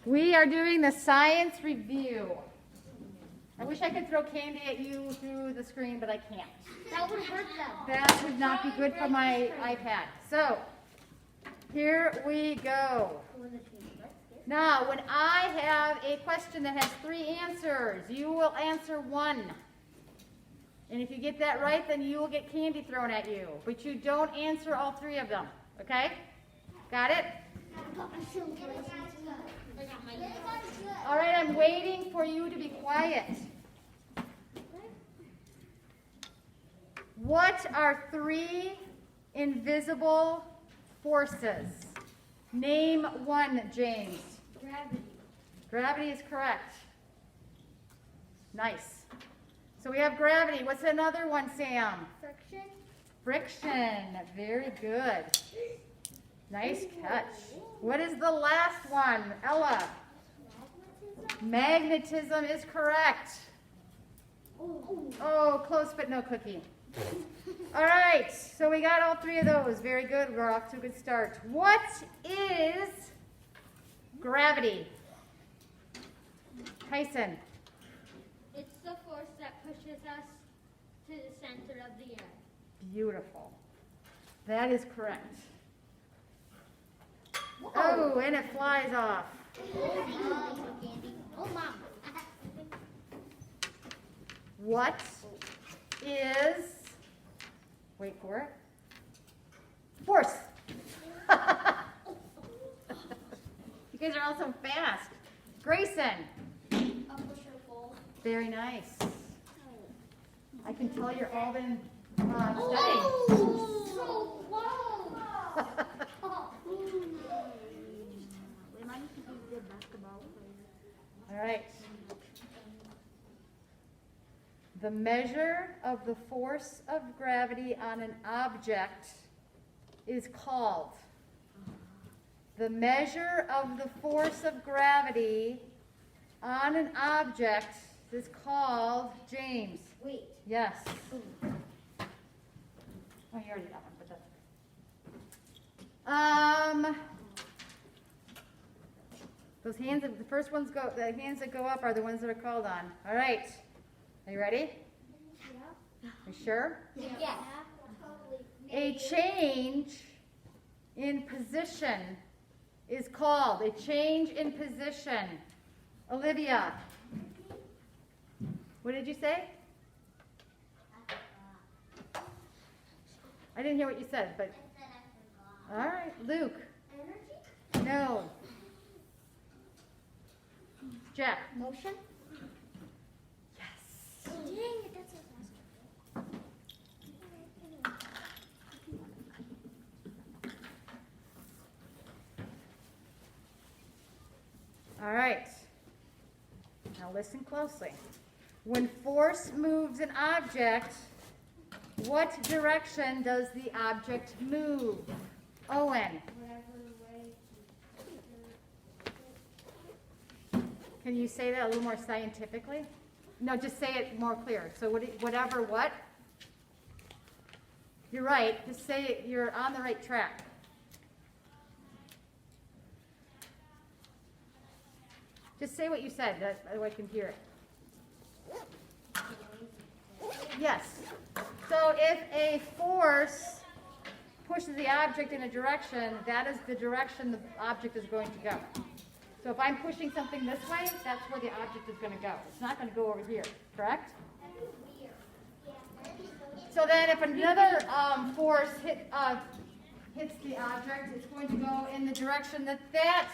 We are doing the science review. I wish I could throw candy at you through the screen, but I can't. That would hurt them. That would not be good for my iPad. So, here we go. Now, when I have a question that has 3 answers, you will answer 1. And if you get that right, then you will get candy thrown at you. But you don't answer all 3 of them. Okay? Got it? All right, I'm waiting for you to be quiet. What are 3 invisible forces? Name 1, James. Gravity. Gravity is correct. Nice. So we have gravity. What's another one, Sam? Friction. Friction. Very good. Nice catch. What is the last one, Ella? Magnetism is correct. Oh, close but no cookie. All right, so we got all 3 of those. Very good. We're off to a good start. What is gravity? Tyson. It's the force that pushes us to the center of the earth. Beautiful. That is correct. Oh, and it flies off. Oh, Mom. What is, wait for it, force? You guys are all so fast. Grayson. A push or pull. Very nice. I can tell you're all been studying. So close. Remind me to be a good basketball player. All right. The measure of the force of gravity on an object is called. The measure of the force of gravity on an object is called, James. Wait. Yes. Oh, you already got one, but that's okay. Those hands, the first ones go, the hands that go up are the ones that are called on. All right. Are you ready? Yeah. You sure? Yeah. A change in position is called a change in position. Olivia, what did you say? I didn't hear what you said, but all right, Luke. Energy? No. Jack. Motion? Yes. Dang it, that's so fast. All right. Now listen closely. When force moves an object, what direction does the object move? Owen. Can you say that a little more scientifically? No, just say it more clear. So whatever what? You're right. Just say it. You're on the right track. Just say what you said. That way I can hear it. Yes. So if a force pushes the object in a direction, that is the direction the object is going to go. So if I'm pushing something this way, that's where the object is going to go. It's not going to go over here, correct? So then if another force hits the object, it's going to go in the direction that that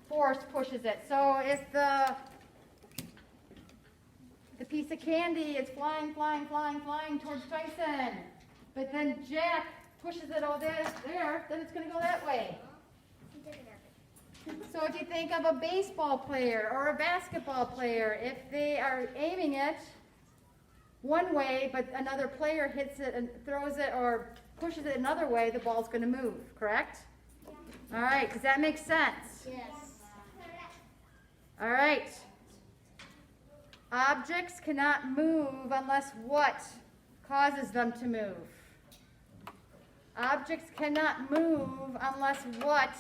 force pushes it. So if the piece of candy is flying towards Tyson, but then Jack pushes it over there, then it's going to go that way. So if you think of a baseball player or a basketball player, if they are aiming it one way, but another player hits it and throws it or pushes it another way, the ball's going to move, correct? All right, does that make sense? Yes. All right. Objects cannot move unless what causes them to move? Objects cannot move unless what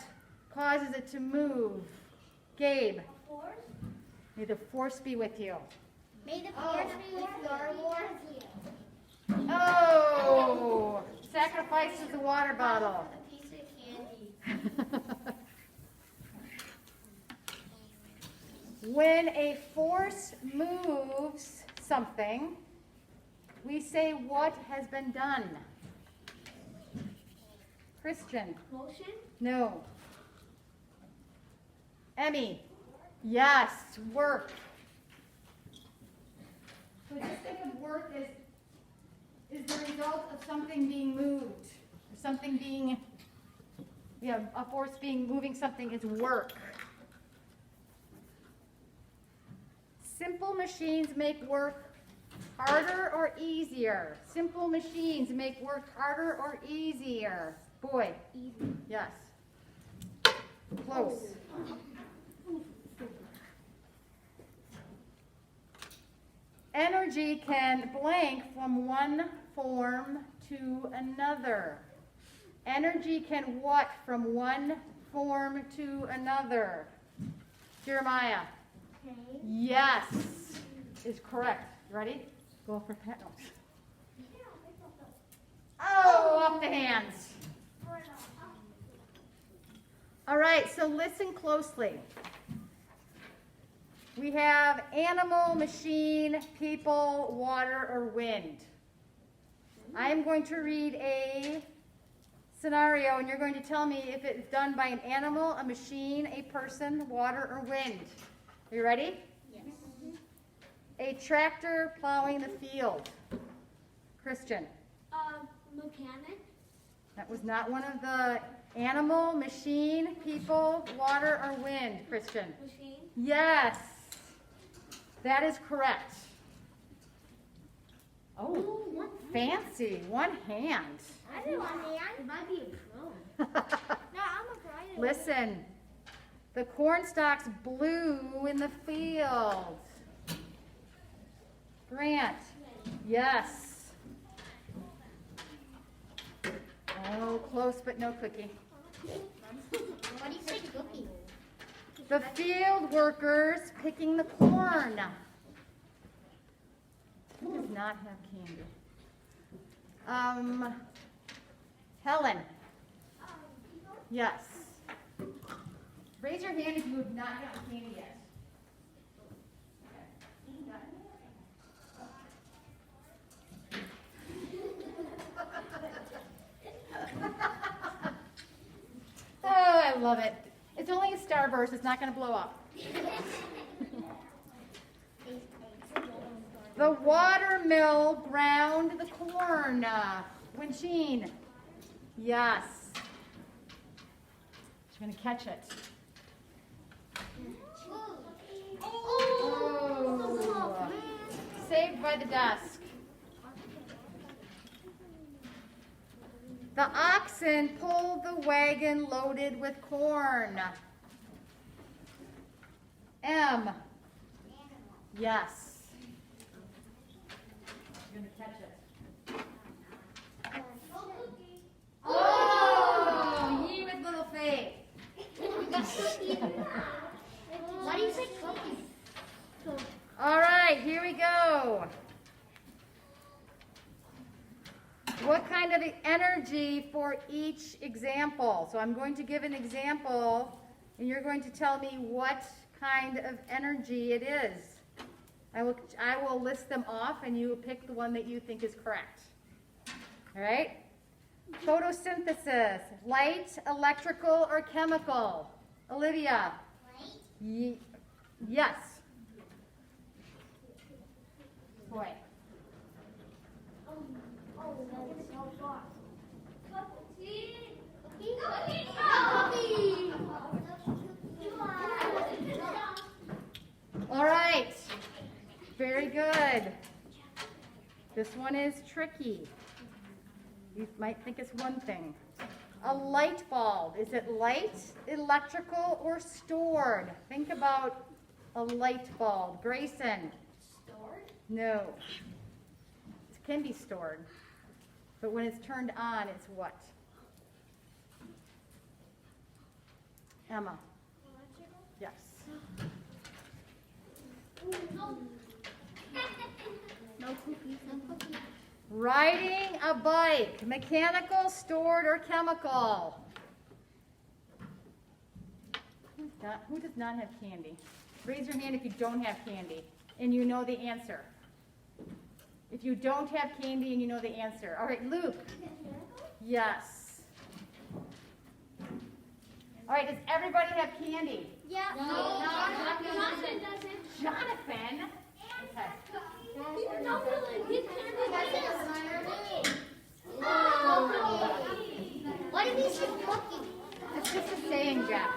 causes it to move? Gabe, A force? may the force be with you. May the force be with Star Wars. Oh, sacrifices the water bottle. A piece of candy. When a force moves something, we say what has been done. Christian, Motion? no. Emmy, yes, work. So just think of work is the result of something being moved, or something being, a force being moving something is work. Simple machines make work harder or easier. Simple machines make work harder or easier. Boy, Easy. yes. Close. Energy can blank from one form to another. Energy can what from one form to another? Jeremiah. Okay. Yes, is correct. You ready? Go for panels. Oh, off the hands. All right, so listen closely. We have animal, machine, people, water, or wind. I am going to read a scenario, and you're going to tell me if it's done by an animal, a machine, a person, water, or wind. Are you ready? Yes. A tractor plowing the field. Christian. Mechanic? That was not one of the animal, machine, people, water, or wind. Christian. Machine? Yes. That is correct. Oh, Ooh, one fancy. One hand. I didn't want to. It might be a pro. No, I'm a pro. Listen. The corn stalks blew in the field. Grant. Yes. Oh, close but no cookie. What do you say, cookie? The field workers picking the corn. Who does not have candy? Helen. Yes. Raise your hand if you have not gotten candy yet. Oh, I love it. It's only a starburst. It's not going to blow up. The water mill ground the corn. Winchine. Yes. She's going to catch it. Oh. Saved by the desk. The oxen pulled the wagon loaded with corn. M. Yes. You're going to catch it. Oh, ye with little faith. Why do you say cookie? All right, here we go. What kind of energy for each example? So I'm going to give an example, and you're going to tell me what kind of energy it is. I will list them off, and you pick the one that you think is correct. All right? Photosynthesis, light, electrical, or chemical? Olivia? Light. Yes. Boy. Oh, that's so far. All right. Very good. This one is tricky. You might think it's one thing. A light bulb. Is it light, electrical, or stored? Think about a light bulb. Grayson. Stored? No. It can be stored. But when it's turned on, it's what? Emma. Electrical? Yes. Riding a bike, mechanical, stored, or chemical? Who does not have candy? Raise your hand if you don't have candy and you know the answer. If you don't have candy and you know the answer. All right, Luke. Yes. All right, does everybody have candy? Yeah. No. Jonathan doesn't. Jonathan? Okay. What if he's just cooking? It's just a saying, Jeff.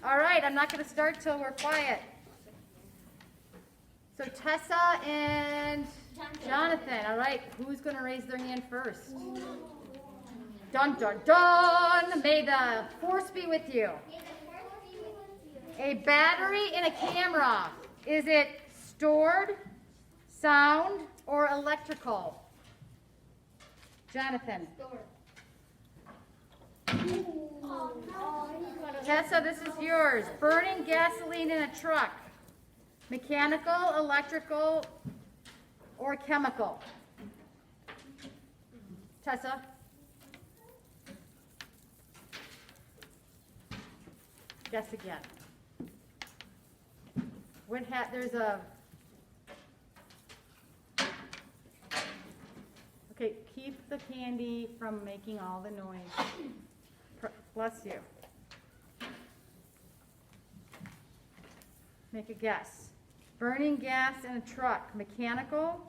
All right, I'm not going to start till we're quiet. So Tessa and Jonathan, all right, who's going to raise their hand first? Dun, dun, dun! May the force be with you. A battery in a camera, is it stored, sound, or electrical? Jonathan. Tessa, this is yours. Burning gasoline in a truck. Mechanical, electrical, or chemical? Tessa? Guess again. There's a... Okay, keep the candy from making all the noise. Bless you. Make a guess. Burning gas in a truck. Mechanical,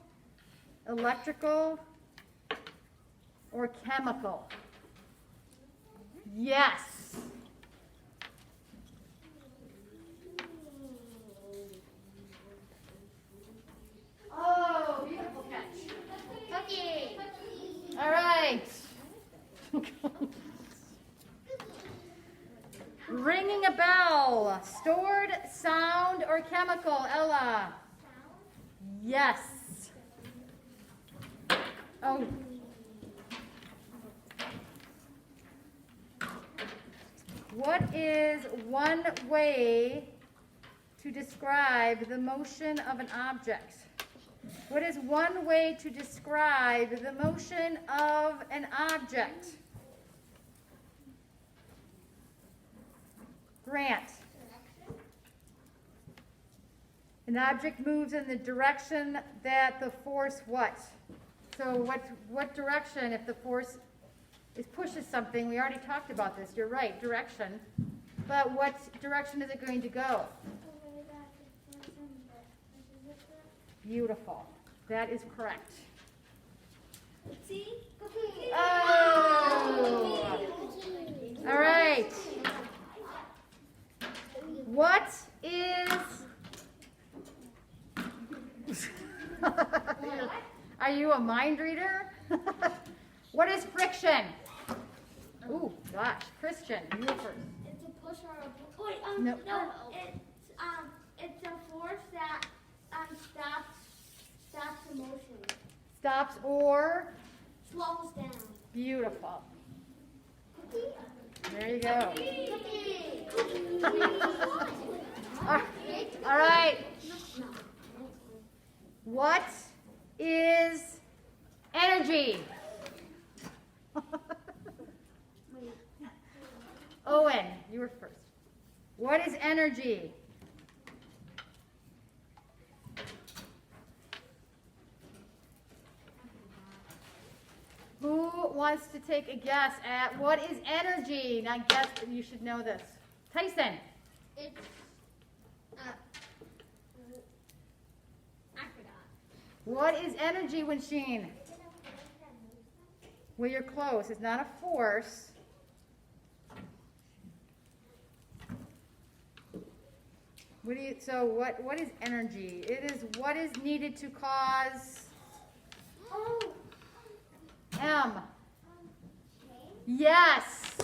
electrical, or chemical? Yes. Oh, beautiful catch. Cookie. All right. Ringing a bell. Stored, sound, or chemical? Ella. Yes. Oh. What is one way to describe the motion of an object? What is one way to describe the motion of an object? Grant. An object moves in the direction that the force what? So what direction if the force pushes something? We already talked about this. You're right, direction. But what direction is it going to go? Beautiful. That is correct. See? Cookie. Oh! All right. What is... Are you a mind reader? What is friction? Ooh, gosh. Christian, you first. It's a push or a pull. Wait, No. no, it's a force that stops the motion. Stops or? Slows down. Beautiful. There you go. All right. What is energy? Owen, you were first. What is energy? Who wants to take a guess at what is energy? Now, guess, you should know this. Tyson. It's, I forgot. What is energy, Winsheen? Well, you're close. It's not a force. What is energy? It is what is needed to cause M. Yes.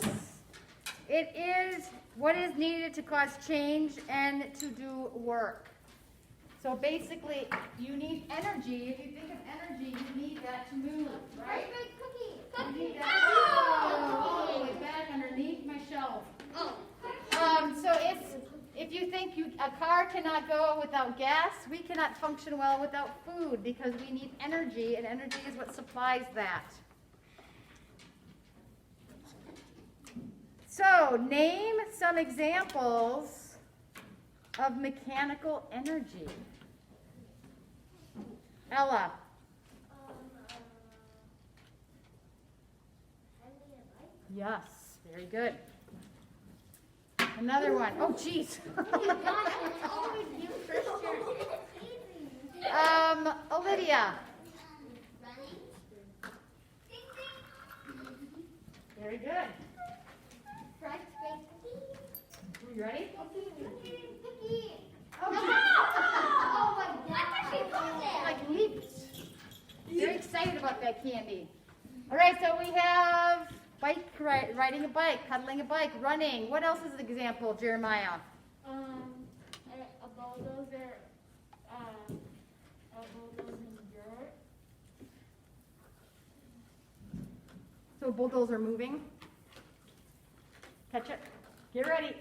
It is what is needed to cause change and to do work. So basically, you need energy. If you think of energy, you need that to move, right? You need that all the way back underneath my shelf. Oh. So if you think a car car cannot go without gas. We cannot function well without food because we need energy, and energy is what supplies that. So, name some examples of mechanical energy. Ella. Yes, very good. Another one. Oh, geez. Olivia. Very good. You ready? Like leaped. Very excited about that candy. All right, so we have bike, riding a bike, cuddling a bike, running. What else is an example, Jeremiah? A bulldozer, in dirt. So bulldozer moving. Catch it. Get ready.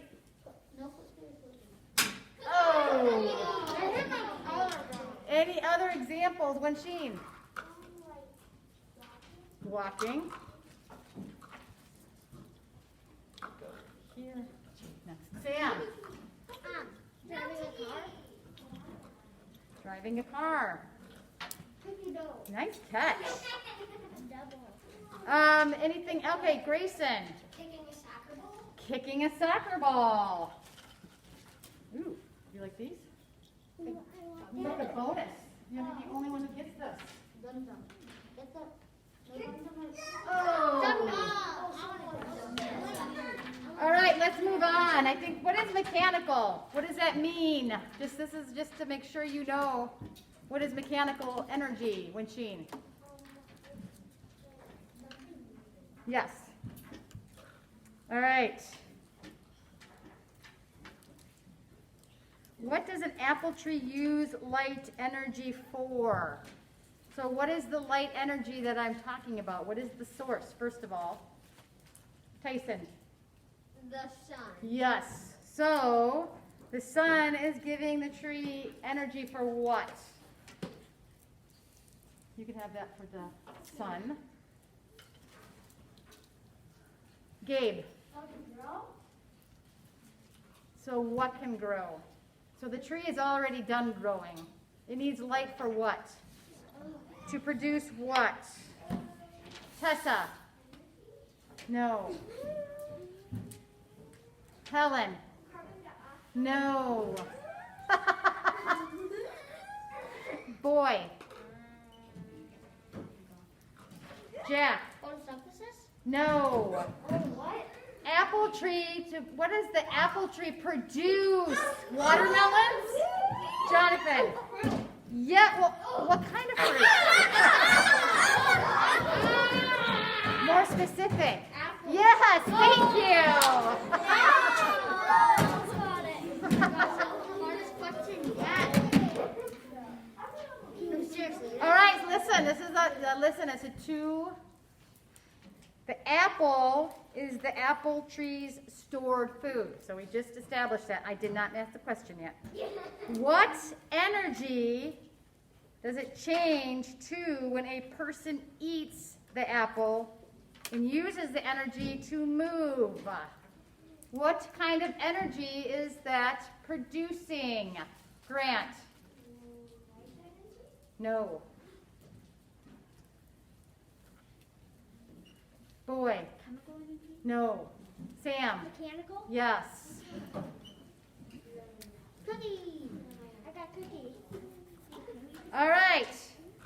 Oh! I hit my collarbone. Any other examples, Wensheen? Walking. Here. Next. Sam. Driving a car. Driving a car. Cookie dough. Nice catch. Double. Anything? Okay, Grayson. Kicking a soccer ball. Kicking a soccer ball. Ooh, you like these? You like a bonus. You're the only one who gets this. Dum dum. Get the. Oh. All right, let's move on. I think, what is mechanical? What does that mean? This is just to make sure you know what is mechanical energy, Wensheen. Yes. All right. What does an apple tree use light energy for? So what is the light energy that I'm talking about? What is the source, first of all? Tyson. The sun. Yes. So the sun is giving the tree energy for what? You can have that for the sun. Gabe. So what can grow? So the tree is already done growing. It needs light for what? To produce what? Tessa. No. Helen. No. Boy. Jack. Photosynthesis? No. Oh, what? Apple tree to, what does the apple tree produce? Watermelons? Jonathan. Yeah, well, what kind of fruit? More specific. Apple. Yes, thank you. Hardest question yet. No, seriously. All right, listen, this is listen, it's a two. The apple is the apple tree's stored food. So we just established that. I did not ask the question yet. What energy does it change to when a person eats the apple and uses the energy to move? What kind of energy is that producing? Grant? No. Boy? Chemical energy? No. Sam? Mechanical? Yes. Cookie. I got cookie. All right.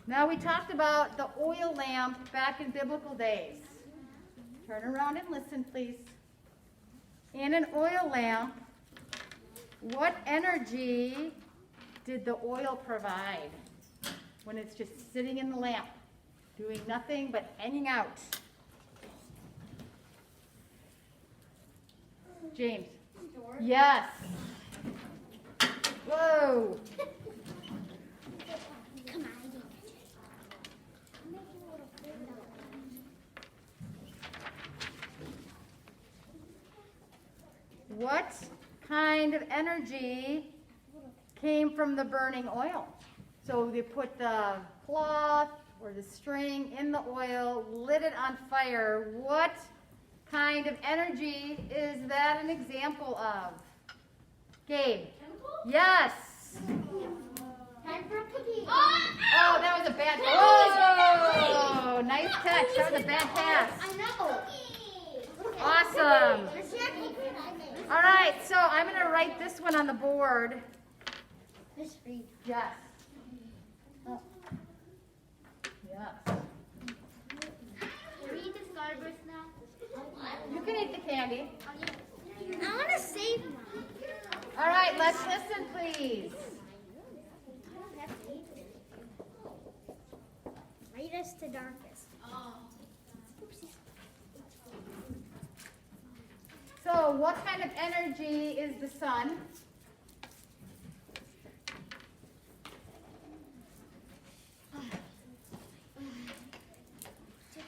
Now we talked about the oil lamp back in biblical days. Turn around and listen, please. In an oil lamp, what energy did the oil provide when it's just sitting in the lamp, doing nothing but hanging out? James? Yes. Whoa. Come on, I did What kind of energy came from the burning oil. So they put the cloth or the string in the oil, lit it on fire. What kind of energy is that an example of? Gabe? Yes. Time for a cookie. Oh, that was a bad. Oh, nice catch. That was a bad pass. I know. Awesome. All right, so I'm going to write this one on the board. This read. Yes. Oh. Yes. Read the Starburst now. You can eat the candy. I want to save mine. All right, let's listen, please. Lightest to darkest. So, what kind of energy is the sun?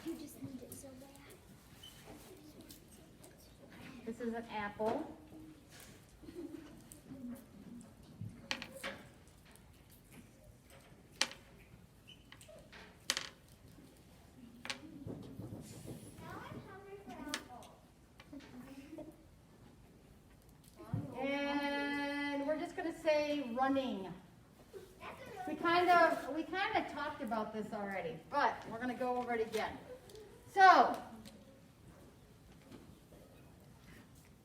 You just need it so bad. This is an apple. And we're just going to say running. We kind of talked about this already, but we're going to go over it again. So,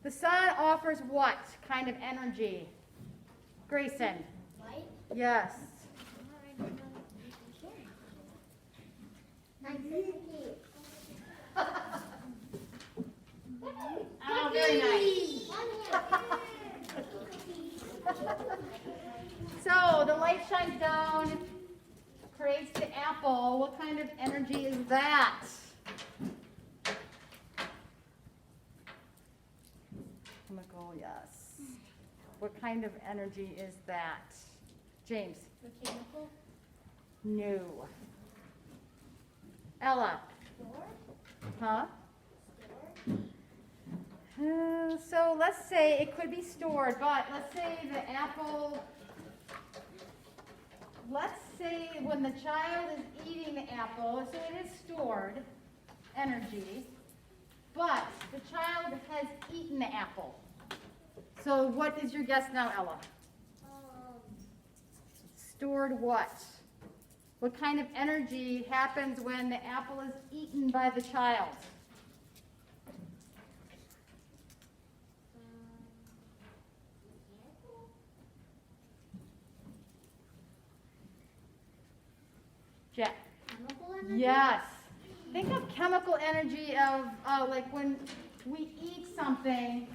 the sun offers what kind of energy? Grayson. Light. Yes. Oh, very nice. So the light shines down, creates the apple. What kind of energy is that? Chemical, yes. What kind of energy is that? James? Mechanical. No. Ella? Huh? So let's say it could be stored, but let's say the apple, let's say when the child is eating the apple, so it is stored energy, but the child has eaten the apple. So what is your guess now, Ella? Stored what? What kind of energy happens when the apple is eaten by the child? Jack. Chemical energy. Yes. Think of chemical energy of like when we eat something,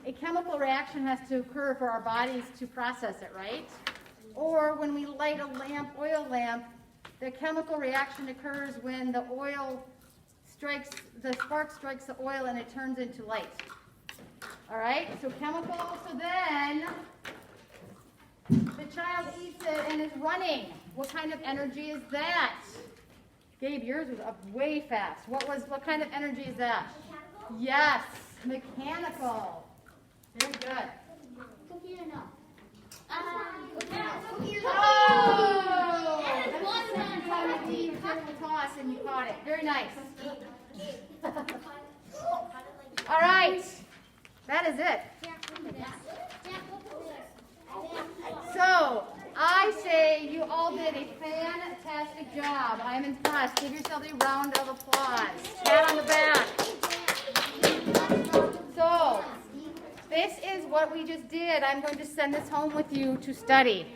a chemical reaction has to occur for our bodies to process it, right? Or when we light a lamp, oil lamp, the chemical reaction occurs when the spark strikes the oil and it turns into light. All right, so chemical, so then the child eats it and is running. What kind of energy is that? Gabe, yours was up way fast. What kind of energy is that? Mechanical. Yes, mechanical. Very good. Cookie or no? Oh! That's the second time I did a triple toss and you caught it. Very nice. All right. That is it. So, I say you all did a fantastic job. I'm impressed. Give yourselves a round of applause. Pat on the back. So, this is what we just did. I'm going to send this home with you to study.